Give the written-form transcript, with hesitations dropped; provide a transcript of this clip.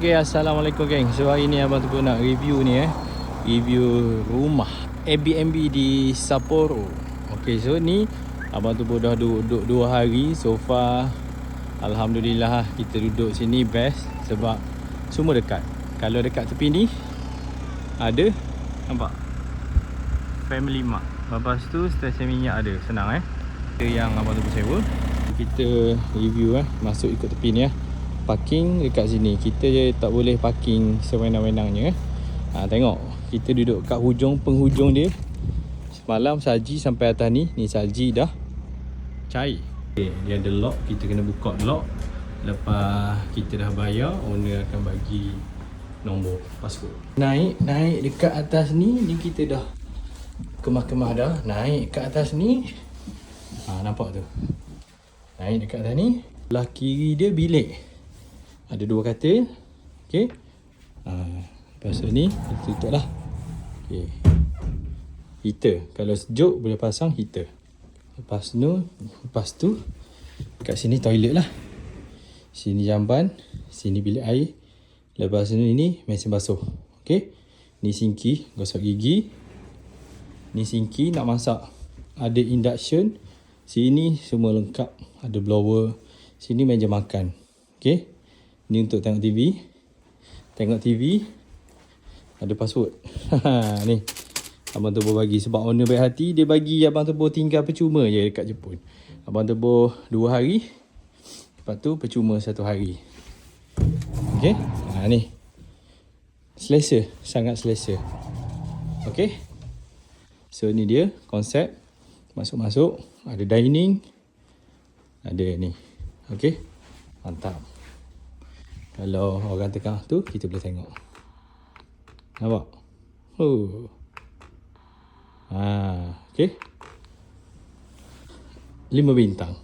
Okay, Assalamualaikum geng. So hari ni abang tu pun nak review ni review rumah Airbnb di Sapporo. Okay, so ni abang tu pun dah duduk 2 hari. So far Alhamdulillah kita duduk sini best sebab semua dekat. Kalau dekat tepi ni ada, nampak? Family Mart. Lepas tu stesen minyak ada, senang Itu yang abang tu pun sewa. Kita review masuk ikut tepi ni Parking dekat sini. Kita je tak boleh parking sewenang-wenangnya tengok, kita duduk kat penghujung dia. Semalam salji sampai atas ni. Ni salji dah cair. Okay, dia ada lock, kita kena buka lock. Lepas kita dah bayar, owner akan bagi nombor password. Naik dekat atas ni kita dah kemah-kemah dah. Naik kat atas ni, nampak tu. Naik dekat atas ni, belah kiri dia bilik. Ada 2 katil. Okay. Lepas tu ni kita tutup lah. Okay. Heater, kalau sejuk boleh pasang heater. Lepas tu kat sini toilet lah. Sini jamban, sini bilik air. Lepas tu ni mesin basuh. Okay. Ni sinki gosok gigi. Ni sinki nak masak. Ada induction. Sini semua lengkap. Ada blower. Sini meja makan. Okay. Ni untuk tengok TV. Tengok TV. Ada password. Ni abang Tebo bagi. Sebab owner baik hati, dia bagi abang Tebo tinggal percuma je dekat Jepun. Abang Tebo 2 hari. Lepas tu percuma 1 hari. Okay. Ni selesa. Sangat selesa. Okay. So ni dia konsep. Masuk-masuk. Ada dining. Ada ni. Okay. Mantap. Kalau orang tengah tu, kita boleh tengok. Nampak? Okay. 5 bintang.